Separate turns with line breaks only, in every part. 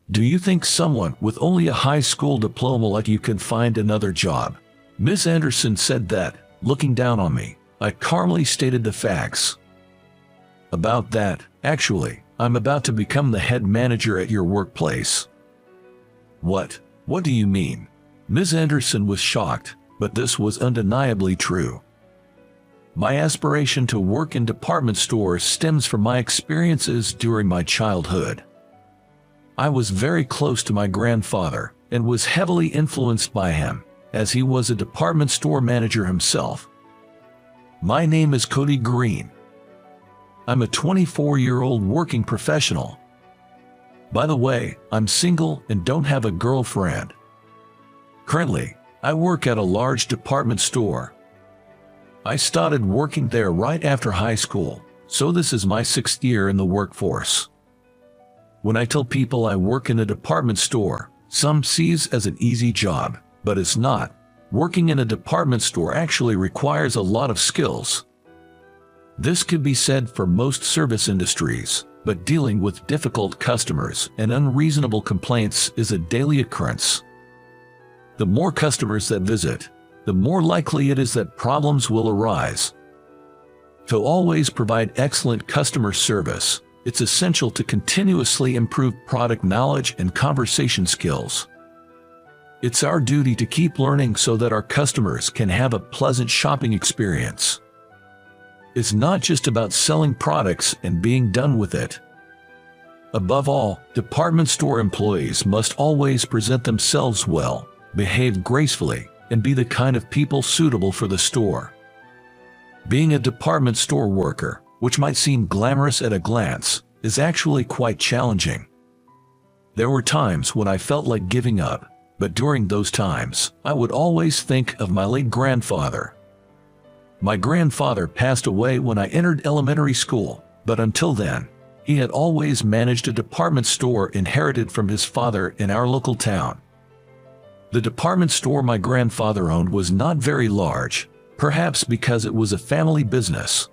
Do you think someone with only a high school diploma like you can find another job? Miss Anderson said that, looking down on me. I calmly stated the facts. About that, actually, I'm about to become the head manager at your workplace. What? What do you mean? Ms. Anderson was shocked, but this was undeniably true. My aspiration to work in department stores stems from my experiences during my childhood. I was very close to my grandfather and was heavily influenced by him, as he was a department store manager himself. My name is Cody Green. I'm a 24-year-old working professional. By the way, I'm single and don't have a girlfriend. Currently, I work at a large department store. I started working there right after high school, so this is my 6th year in the workforce. When I tell people I work in a department store, some sees as an easy job, but it's not. Working in a department store actually requires a lot of skills. This could be said for most service industries, but dealing with difficult customers and unreasonable complaints is a daily occurrence. The more customers that visit, the more likely it is that problems will arise. To always provide excellent customer service, it's essential to continuously improve product knowledge and conversation skills. It's our duty to keep learning so that our customers can have a pleasant shopping experience. It's not just about selling products and being done with it. Above all, department store employees must always present themselves well, behave gracefully, and be the kind of people suitable for the store. Being a department store worker, which might seem glamorous at a glance, is actually quite challenging. There were times when I felt like giving up, but during those times, I would always think of my late grandfather. My grandfather passed away when I entered elementary school, but until then, he had always managed a department store inherited from his father in our local town. The department store my grandfather owned was not very large, perhaps because it was a family business.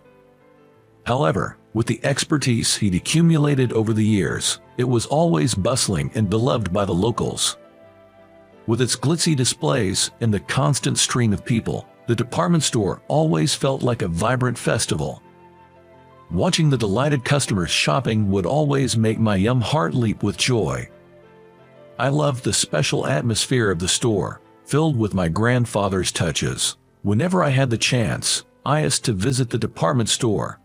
However, with the expertise he'd accumulated over the years, it was always bustling and beloved by the locals. With its glitzy displays and the constant stream of people, the department store always felt like a vibrant festival. Watching the delighted customers shopping would always make my young heart leap with joy. I loved the special atmosphere of the store, filled with my grandfather's touches. Whenever I had the chance, I used to visit the department store.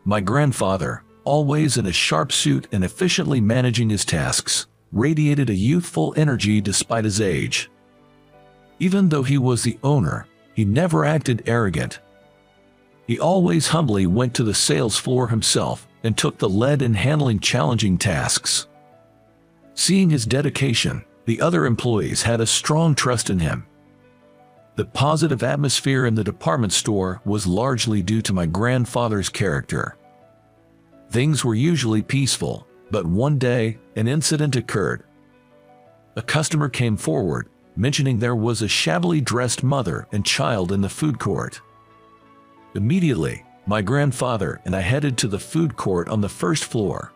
My grandfather, always in a sharp suit and efficiently managing his tasks, radiated a youthful energy despite his age. Even though he was the owner, he never acted arrogant. He always humbly went to the sales floor himself and took the lead in handling challenging tasks. Seeing his dedication, the other employees had a strong trust in him. The positive atmosphere in the department store was largely due to my grandfather's character. Things were usually peaceful, but one day, an incident occurred. A customer came forward, mentioning there was a shabbily dressed mother and child in the food court. Immediately, my grandfather and I headed to the food court on the first floor.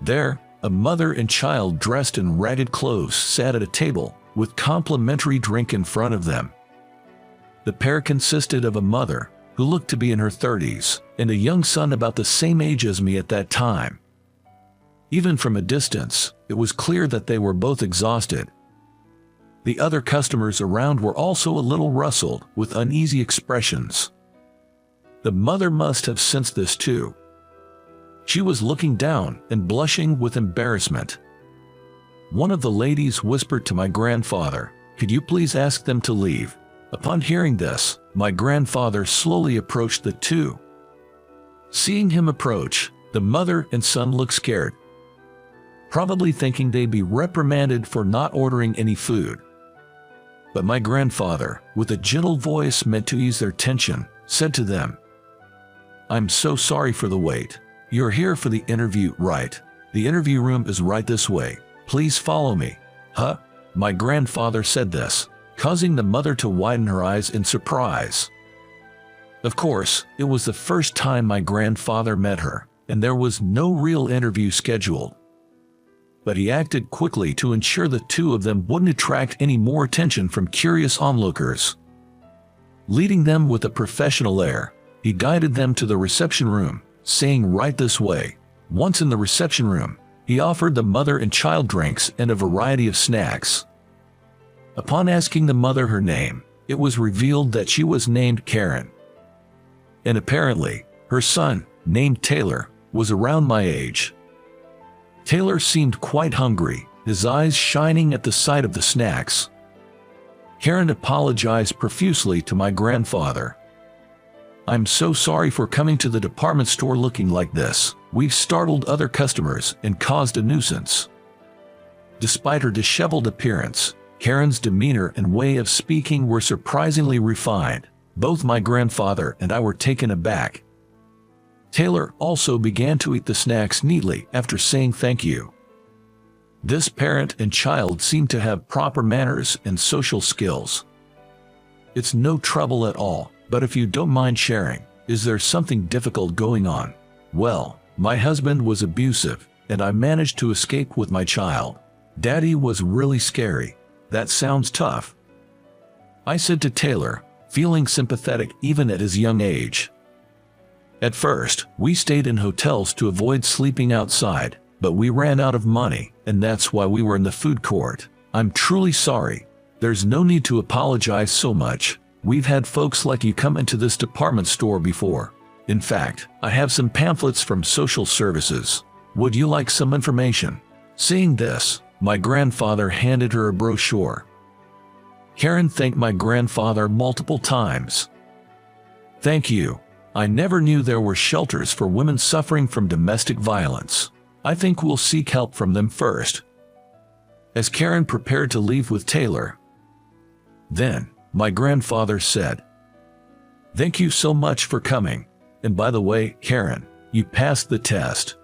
There, a mother and child dressed in ragged clothes sat at a table, with complimentary drink in front of them. The pair consisted of a mother, who looked to be in her 30s, and a young son about the same age as me at that time. Even from a distance, it was clear that they were both exhausted. The other customers around were also a little rustled, with uneasy expressions. The mother must have sensed this too. She was looking down and blushing with embarrassment. One of the ladies whispered to my grandfather, "Could you please ask them to leave?" Upon hearing this, my grandfather slowly approached the two. Seeing him approach, the mother and son looked scared, probably thinking they'd be reprimanded for not ordering any food. But my grandfather, with a gentle voice meant to ease their tension, said to them, "I'm so sorry for the wait. You're here for the interview, right? The interview room is right this way. Please follow me." "Huh?" My grandfather said this, causing the mother to widen her eyes in surprise. Of course, it was the first time my grandfather met her, and there was no real interview scheduled. but he acted quickly to ensure the two of them wouldn't attract any more attention from curious onlookers. Leading them with a professional air, he guided them to the reception room, saying, "Right this way." Once in the reception room, he offered the mother and child drinks and a variety of snacks. Upon asking the mother her name, it was revealed that she was named Karen. And apparently, her son, named Taylor, was around my age. Taylor seemed quite hungry, his eyes shining at the sight of the snacks. Karen apologized profusely to my grandfather. "I'm so sorry for coming to the department store looking like this. We've startled other customers and caused a nuisance." Despite her disheveled appearance, Karen's demeanor and way of speaking were surprisingly refined. Both my grandfather and I were taken aback. Taylor also began to eat the snacks neatly after saying thank you. This parent and child seemed to have proper manners and social skills. "It's no trouble at all, but if you don't mind sharing, is there something difficult going on?" "Well, my husband was abusive, and I managed to escape with my child. Daddy was really scary." "That sounds tough," I said to Taylor, feeling sympathetic even at his young age. "At first, we stayed in hotels to avoid sleeping outside, but we ran out of money, and that's why we were in the food court. I'm truly sorry. There's no need to apologize so much. We've had folks like you come into this department store before. In fact, I have some pamphlets from social services. Would you like some information?" Seeing this, my grandfather handed her a brochure. Karen thanked my grandfather multiple times. "Thank you. I never knew there were shelters for women suffering from domestic violence. I think we'll seek help from them first." As Karen prepared to leave with Taylor, then my grandfather said, "Thank you so much for coming. And by the way, Karen, you passed the test."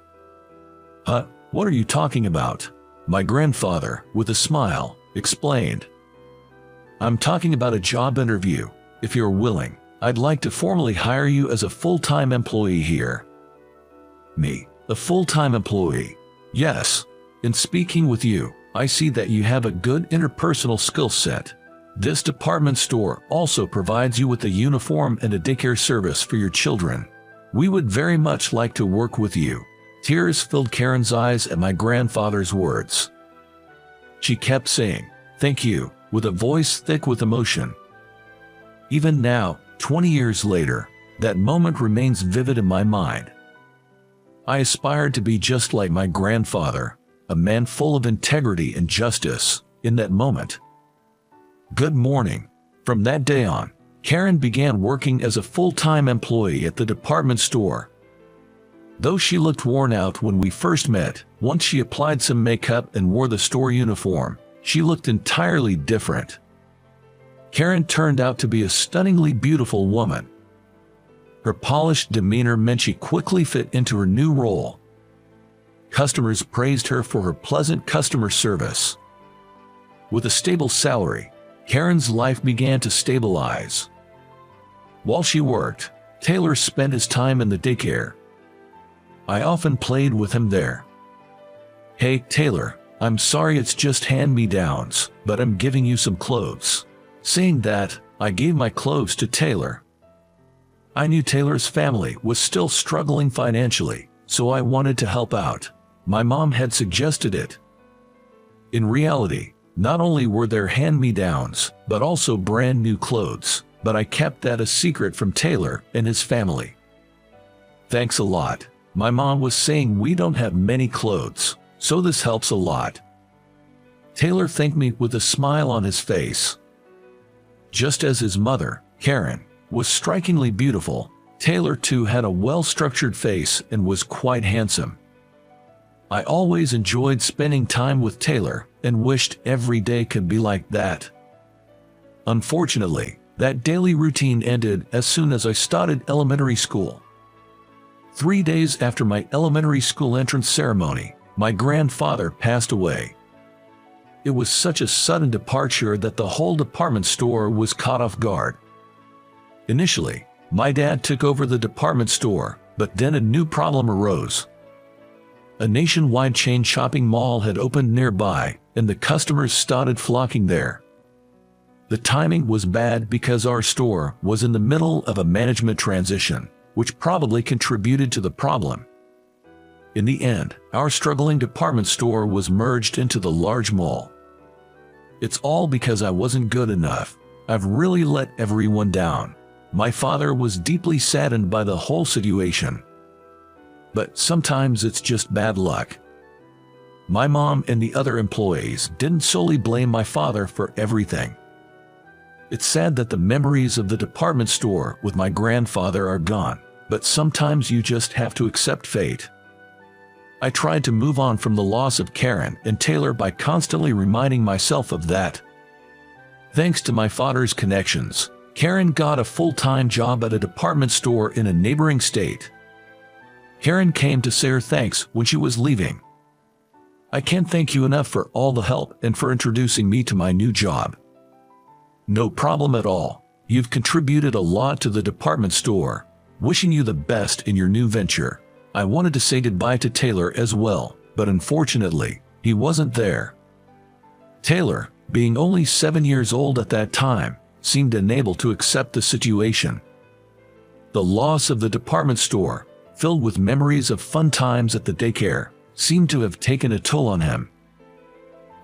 "Huh? What are you talking about?" My grandfather, with a smile, explained. "I'm talking about a job interview. If you're willing, I'd like to formally hire you as a full-time employee here." "Me, a full-time employee?" "Yes. In speaking with you, I see that you have a good interpersonal skill set. This department store also provides you with a uniform and a daycare service for your children. We would very much like to work with you." Tears filled Karen's eyes at my grandfather's words. She kept saying, "Thank you," with a voice thick with emotion. Even now, 20 years later, that moment remains vivid in my mind. I aspired to be just like my grandfather, a man full of integrity and justice, in that moment. Good morning. From that day on, Karen began working as a full-time employee at the department store. Though she looked worn out when we first met, once she applied some makeup and wore the store uniform, she looked entirely different. Karen turned out to be a stunningly beautiful woman. Her polished demeanor meant she quickly fit into her new role. Customers praised her for her pleasant customer service. With a stable salary, Karen's life began to stabilize. While she worked, Taylor spent his time in the daycare. I often played with him there. "Hey, Taylor, I'm sorry it's just hand-me-downs, but I'm giving you some clothes." Saying that, I gave my clothes to Taylor. I knew Taylor's family was still struggling financially, so I wanted to help out. My mom had suggested it. In reality, not only were there hand-me-downs, but also brand new clothes, but I kept that a secret from Taylor and his family. "Thanks a lot. My mom was saying we don't have many clothes, so this helps a lot." Taylor thanked me with a smile on his face. Just as his mother, Karen, was strikingly beautiful, Taylor too had a well-structured face and was quite handsome. I always enjoyed spending time with Taylor and wished every day could be like that. Unfortunately, that daily routine ended as soon as I started elementary school. 3 days after my elementary school entrance ceremony, my grandfather passed away. It was such a sudden departure that the whole department store was caught off guard. Initially, my dad took over the department store, but then a new problem arose. A nationwide chain shopping mall had opened nearby, and the customers started flocking there. The timing was bad because our store was in the middle of a management transition, which probably contributed to the problem. In the end, our struggling department store was merged into the large mall. It's all because I wasn't good enough. I've really let everyone down. My father was deeply saddened by the whole situation. But sometimes it's just bad luck. My mom and the other employees didn't solely blame my father for everything. It's sad that the memories of the department store with my grandfather are gone, but sometimes you just have to accept fate. I tried to move on from the loss of Karen and Taylor by constantly reminding myself of that. Thanks to my father's connections, Karen got a full-time job at a department store in a neighboring state. Karen came to say her thanks when she was leaving. I can't thank you enough for all the help and for introducing me to my new job. No problem at all. You've contributed a lot to the department store. Wishing you the best in your new venture. I wanted to say goodbye to Taylor as well, but unfortunately, he wasn't there. Taylor, being only 7 years old at that time, seemed unable to accept the situation. The loss of the department store, filled with memories of fun times at the daycare, seemed to have taken a toll on him.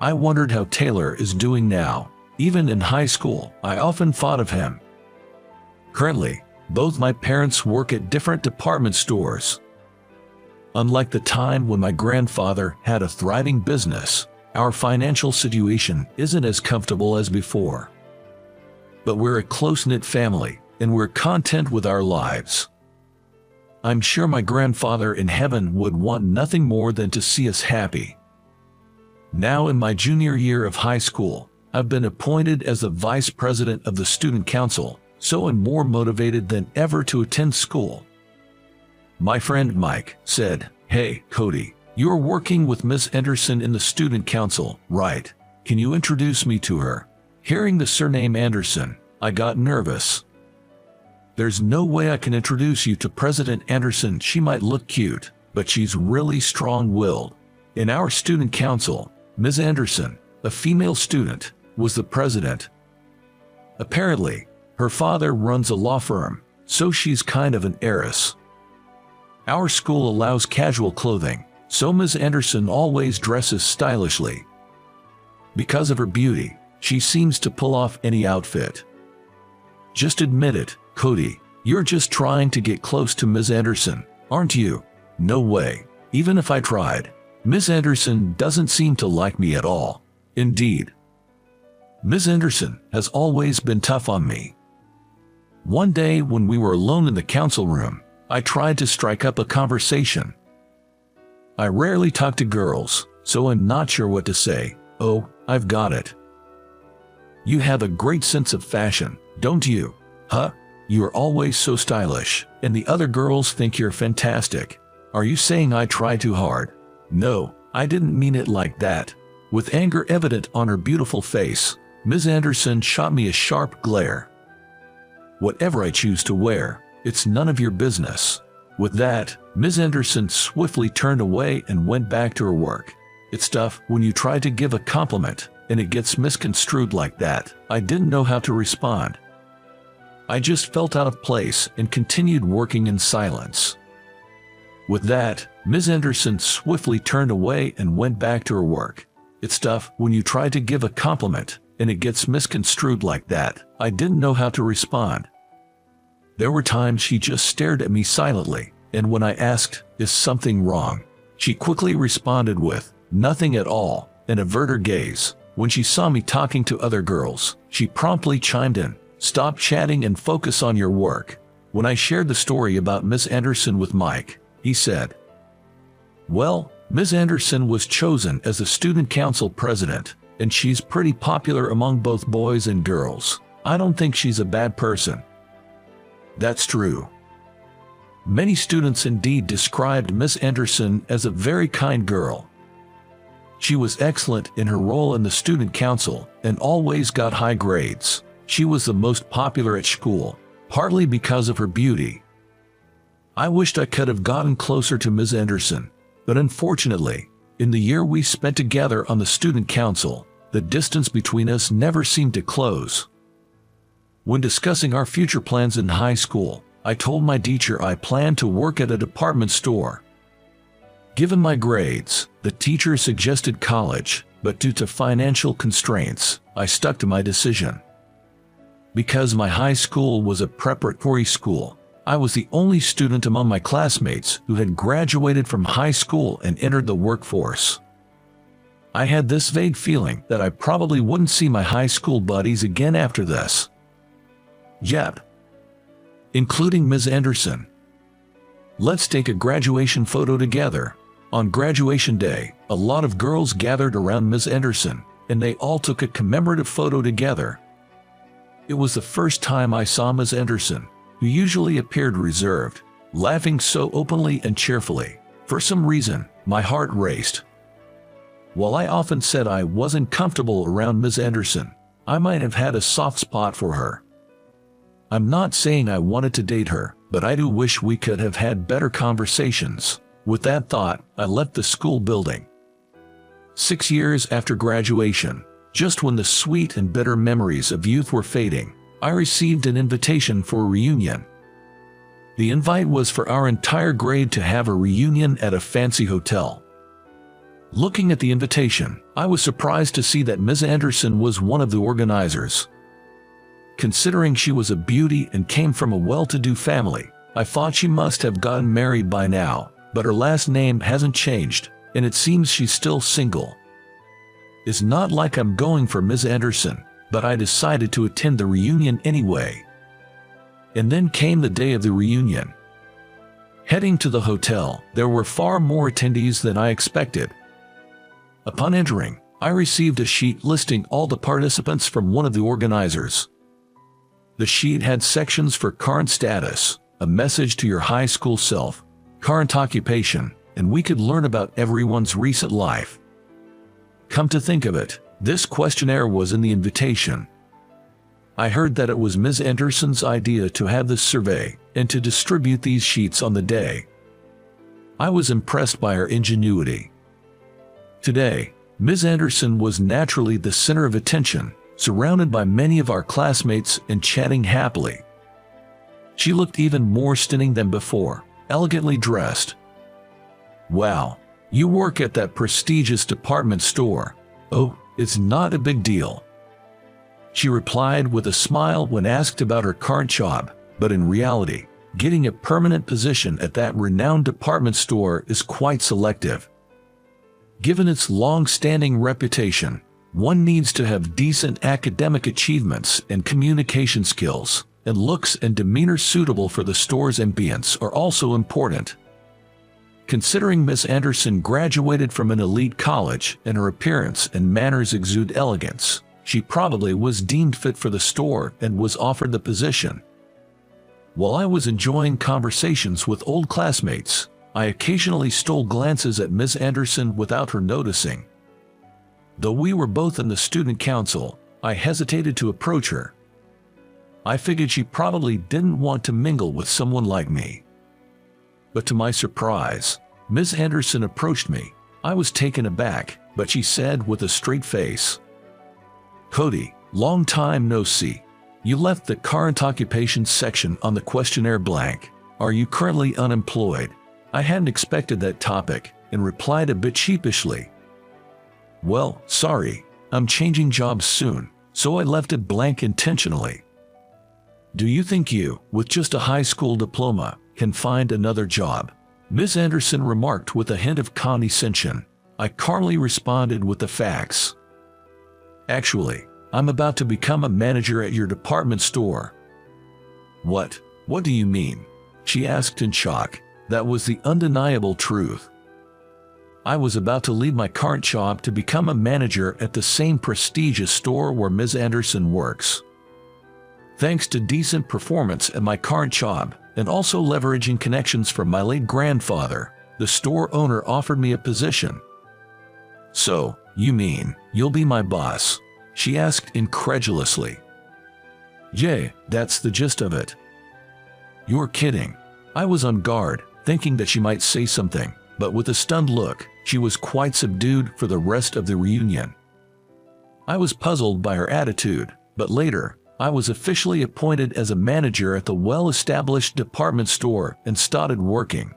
I wondered how Taylor is doing now. Even in high school, I often thought of him. Currently, both my parents work at different department stores. Unlike the time when my grandfather had a thriving business, our financial situation isn't as comfortable as before. But we're a close-knit family, and we're content with our lives. I'm sure my grandfather in heaven would want nothing more than to see us happy. Now in my junior year of high school, I've been appointed as the vice president of the student council, so I'm more motivated than ever to attend school. My friend Mike said, "Hey, Cody, you're working with Miss Anderson in the student council, right? Can you introduce me to her?" Hearing the surname Anderson, I got nervous. There's no way I can introduce you to President Anderson. She might look cute, but she's really strong-willed. In our student council, Ms. Anderson, a female student, was the president. Apparently, her father runs a law firm, so she's kind of an heiress. Our school allows casual clothing, so Ms. Anderson always dresses stylishly. Because of her beauty, she seems to pull off any outfit. Just admit it, Cody, you're just trying to get close to Ms. Anderson, aren't you? No way. Even if I tried, Ms. Anderson doesn't seem to like me at all. Indeed. Ms. Anderson has always been tough on me. One day when we were alone in the council room, I tried to strike up a conversation. I rarely talk to girls, so I'm not sure what to say. "Oh, I've got it. You have a great sense of fashion, don't you? Huh? You're always so stylish, and the other girls think you're fantastic. Are you saying I try too hard?" "No, I didn't mean it like that." With anger evident on her beautiful face, Ms. Anderson shot me a sharp glare. "Whatever I choose to wear, it's none of your business." With that, Ms. Anderson swiftly turned away and went back to her work. It's tough when you try to give a compliment, and it gets misconstrued like that. I didn't know how to respond. I just felt out of place and continued working in silence. With that, Ms. Anderson swiftly turned away and went back to her work. It's tough when you try to give a compliment, and it gets misconstrued like that. I didn't know how to respond. There were times she just stared at me silently, and when I asked, "Is something wrong?" she quickly responded with, "Nothing at all," and averted her gaze. When she saw me talking to other girls, she promptly chimed in, "Stop chatting and focus on your work." When I shared the story about Miss Anderson with Mike, he said, "Well, Miss Anderson was chosen as the student council president, and she's pretty popular among both boys and girls. I don't think she's a bad person." That's true. Many students indeed described Miss Anderson as a very kind girl. She was excellent in her role in the student council and always got high grades. She was the most popular at school, partly because of her beauty. I wished I could have gotten closer to Ms. Anderson. But unfortunately, in the year we spent together on the student council, the distance between us never seemed to close. When discussing our future plans in high school, I told my teacher I planned to work at a department store. Given my grades, the teacher suggested college, but due to financial constraints, I stuck to my decision. Because my high school was a preparatory school, I was the only student among my classmates who had graduated from high school and entered the workforce. I had this vague feeling that I probably wouldn't see my high school buddies again after this. Yep. Including Ms. Anderson. Let's take a graduation photo together. On graduation day, a lot of girls gathered around Ms. Anderson, and they all took a commemorative photo together. It was the first time I saw Ms. Anderson, who usually appeared reserved, laughing so openly and cheerfully. For some reason, my heart raced. While I often said I wasn't comfortable around Ms. Anderson, I might have had a soft spot for her. I'm not saying I wanted to date her, but I do wish we could have had better conversations. With that thought, I left the school building. 6 years after graduation, just when the sweet and bitter memories of youth were fading, I received an invitation for a reunion. The invite was for our entire grade to have a reunion at a fancy hotel. Looking at the invitation, I was surprised to see that Ms. Anderson was one of the organizers. Considering she was a beauty and came from a well-to-do family, I thought she must have gotten married by now, but her last name hasn't changed, and it seems she's still single. It's not like I'm going for Ms. Anderson, but I decided to attend the reunion anyway. And then came the day of the reunion. Heading to the hotel, there were far more attendees than I expected. Upon entering, I received a sheet listing all the participants from one of the organizers. The sheet had sections for current status, a message to your high school self, current occupation, and we could learn about everyone's recent life. Come to think of it, this questionnaire was in the invitation. I heard that it was Ms. Anderson's idea to have this survey and to distribute these sheets on the day. I was impressed by her ingenuity. Today, Ms. Anderson was naturally the center of attention, surrounded by many of our classmates and chatting happily. She looked even more stunning than before, elegantly dressed. Wow, you work at that prestigious department store. Oh, it's not a big deal. She replied with a smile when asked about her current job, but in reality, getting a permanent position at that renowned department store is quite selective. Given its long-standing reputation, one needs to have decent academic achievements and communication skills, and looks and demeanor suitable for the store's ambience are also important. Considering Miss Anderson graduated from an elite college and her appearance and manners exude elegance, she probably was deemed fit for the store and was offered the position. While I was enjoying conversations with old classmates, I occasionally stole glances at Miss Anderson without her noticing. Though we were both in the student council, I hesitated to approach her. I figured she probably didn't want to mingle with someone like me. But to my surprise, Miss Anderson approached me. I was taken aback, but she said with a straight face, "Cody, long time no see. You left the current occupation section on the questionnaire blank. Are you currently unemployed?" I hadn't expected that topic and replied a bit sheepishly, "Well, sorry, I'm changing jobs soon, so I left it blank intentionally." "Do you think you, with just a high school diploma, can find another job?" Miss Anderson remarked with a hint of condescension. I calmly responded with the facts. "Actually, I'm about to become a manager at your department store." What do you mean?" she asked in shock. That was the undeniable truth. I was about to leave my current job to become a manager at the same prestigious store where Ms. Anderson works. Thanks to decent performance at my current job, and also leveraging connections from my late grandfather, the store owner offered me a position. "So, you mean, you'll be my boss?" she asked incredulously. "Yeah, that's the gist of it." "You're kidding." I was on guard, thinking that she might say something, but with a stunned look, she was quite subdued for the rest of the reunion. I was puzzled by her attitude, but later, I was officially appointed as a manager at the well-established department store and started working.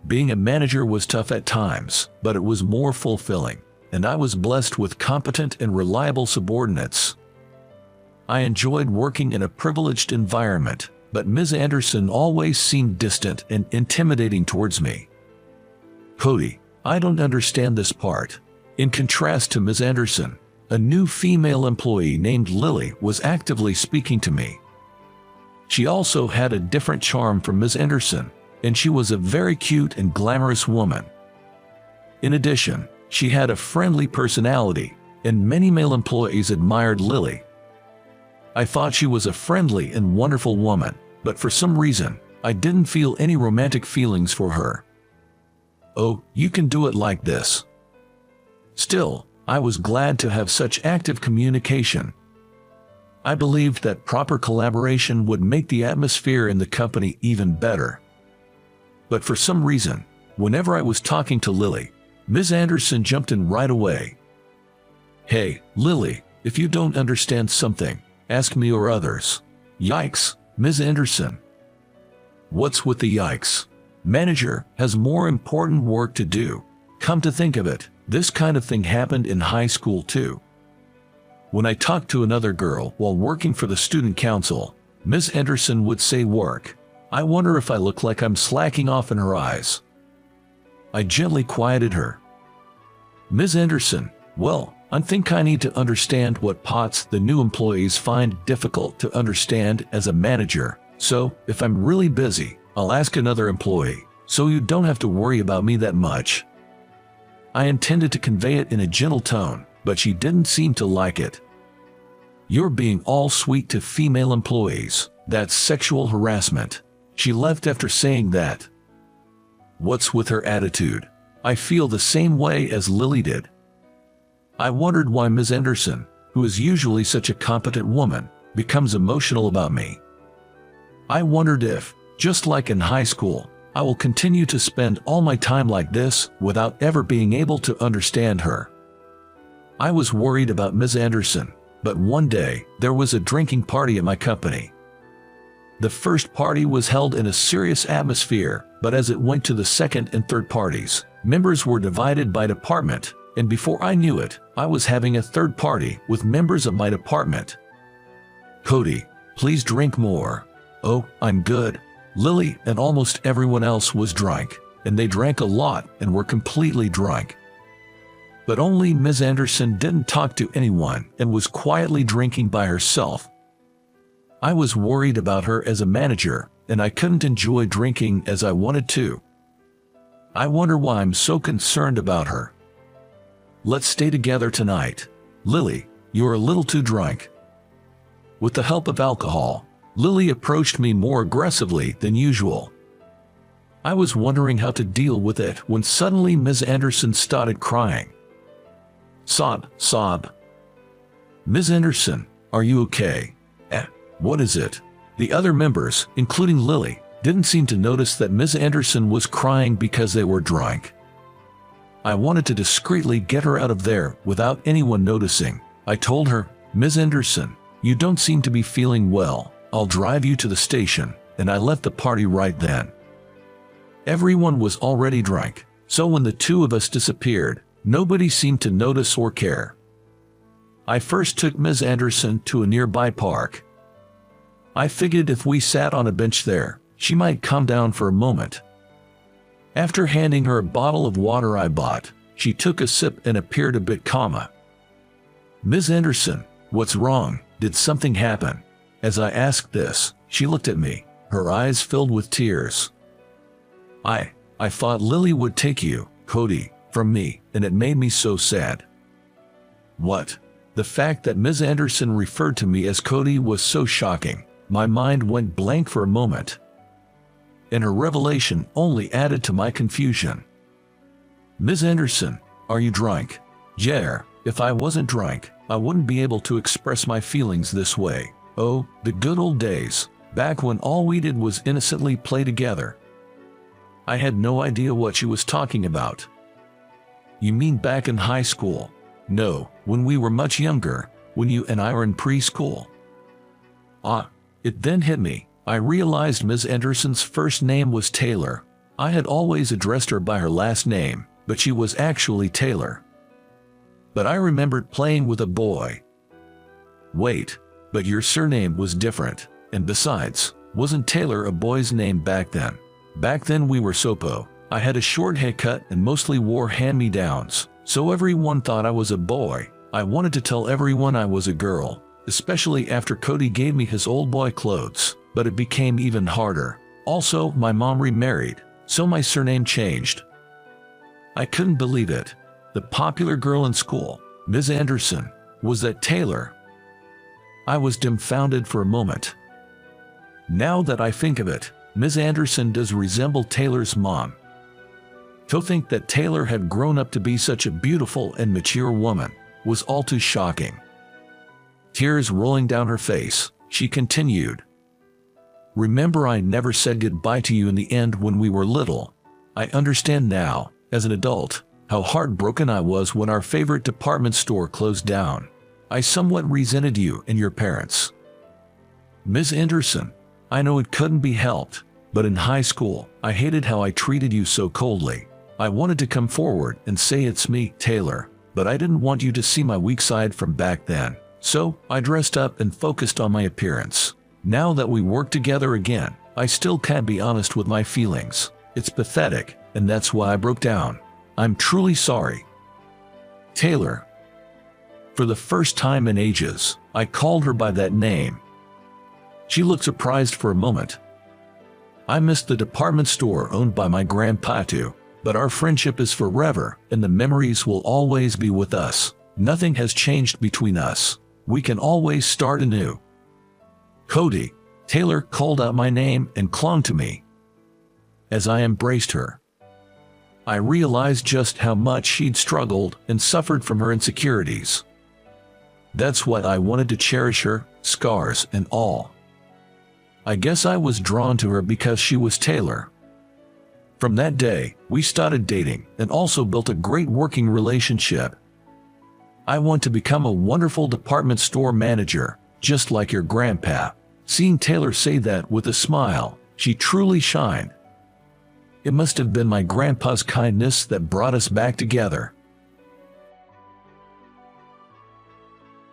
Being a manager was tough at times, but it was more fulfilling, and I was blessed with competent and reliable subordinates. I enjoyed working in a privileged environment, but Ms. Anderson always seemed distant and intimidating towards me. Cody, I don't understand this part. In contrast to Ms. Anderson, a new female employee named Lily was actively speaking to me. She also had a different charm from Ms. Anderson, and she was a very cute and glamorous woman. In addition, she had a friendly personality, and many male employees admired Lily. I thought she was a friendly and wonderful woman, but for some reason, I didn't feel any romantic feelings for her. Oh, you can do it like this. Still, I was glad to have such active communication. I believed that proper collaboration would make the atmosphere in the company even better. But for some reason, whenever I was talking to Lily, Ms. Anderson jumped in right away. Hey, Lily, if you don't understand something, ask me or others. Yikes, Ms. Anderson. What's with the yikes? Manager has more important work to do. Come to think of it, this kind of thing happened in high school too. When I talked to another girl while working for the student council, Ms. Anderson would say work. I wonder if I look like I'm slacking off in her eyes. I gently quieted her. Ms. Anderson, well, I think I need to understand what pots the new employees find difficult to understand as a manager, so if I'm really busy, I'll ask another employee, so you don't have to worry about me that much. I intended to convey it in a gentle tone, but she didn't seem to like it. You're being all sweet to female employees. That's sexual harassment. She left after saying that. What's with her attitude? I feel the same way as Lily did. I wondered why Ms. Anderson, who is usually such a competent woman, becomes emotional about me. I wondered if, just like in high school, I will continue to spend all my time like this without ever being able to understand her. I was worried about Ms. Anderson, but one day there was a drinking party at my company. The first party was held in a serious atmosphere, but as it went to the second and third parties, members were divided by department, and before I knew it, I was having a third party with members of my department. Cody, please drink more. Oh, I'm good. Lily and almost everyone else was drunk, and they drank a lot and were completely drunk. But only Ms. Anderson didn't talk to anyone and was quietly drinking by herself. I was worried about her as a manager, and I couldn't enjoy drinking as I wanted to. I wonder why I'm so concerned about her. Let's stay together tonight. Lily, you're a little too drunk. With the help of alcohol, Lily approached me more aggressively than usual. I was wondering how to deal with it when suddenly Ms. Anderson started crying. Sob. Ms. Anderson, are you okay? What is it? The other members, including Lily, didn't seem to notice that Ms. Anderson was crying because they were drunk. I wanted to discreetly get her out of there without anyone noticing. I told her, Ms. Anderson, you don't seem to be feeling well. I'll drive you to the station, and I left the party right then. Everyone was already drunk, so when the two of us disappeared, nobody seemed to notice or care. I first took Ms. Anderson to a nearby park. I figured if we sat on a bench there, she might calm down for a moment. After handing her a bottle of water I bought, she took a sip and appeared a bit calmer. Ms. Anderson, what's wrong? Did something happen? As I asked this, she looked at me, her eyes filled with tears. I thought Lily would take you, Cody, from me, and it made me so sad. What? The fact that Ms. Anderson referred to me as Cody was so shocking. My mind went blank for a moment, and her revelation only added to my confusion. Ms. Anderson, are you drunk? Yeah, if I wasn't drunk, I wouldn't be able to express my feelings this way. Oh, the good old days, back when all we did was innocently play together. I had no idea what she was talking about. You mean back in high school? No, when we were much younger, when you and I were in preschool. Ah, it then hit me. I realized Ms. Anderson's first name was Taylor. I had always addressed her by her last name, but she was actually Taylor. But I remembered playing with a boy. Wait, but your surname was different, and besides, wasn't Taylor a boy's name back then? Back then we were Sopo. I had a short haircut and mostly wore hand-me-downs, so everyone thought I was a boy. I wanted to tell everyone I was a girl, especially after Cody gave me his old boy clothes, but it became even harder. Also, my mom remarried, so my surname changed. I couldn't believe it. The popular girl in school, Ms. Anderson, was that Taylor? I was dumbfounded for a moment. Now that I think of it, Ms. Anderson does resemble Taylor's mom. To think that Taylor had grown up to be such a beautiful and mature woman was all too shocking. Tears rolling down her face, she continued. Remember, I never said goodbye to you in the end when we were little. I understand now, as an adult, how heartbroken I was when our favorite department store closed down. I somewhat resented you and your parents. Ms. Anderson, I know it couldn't be helped, but in high school, I hated how I treated you so coldly. I wanted to come forward and say it's me, Taylor, but I didn't want you to see my weak side from back then. So, I dressed up and focused on my appearance. Now that we work together again, I still can't be honest with my feelings. It's pathetic, and that's why I broke down. I'm truly sorry. Taylor. For the first time in ages, I called her by that name. She looked surprised for a moment. I missed the department store owned by my grandpa too, but our friendship is forever, and the memories will always be with us. Nothing has changed between us. We can always start anew. Cody. Taylor called out my name and clung to me. As I embraced her, I realized just how much she'd struggled and suffered from her insecurities. That's why I wanted to cherish her, scars and all. I guess I was drawn to her because she was Taylor. From that day, we started dating and also built a great working relationship. I want to become a wonderful department store manager, just like your grandpa. Seeing Taylor say that with a smile, she truly shined. It must have been my grandpa's kindness that brought us back together.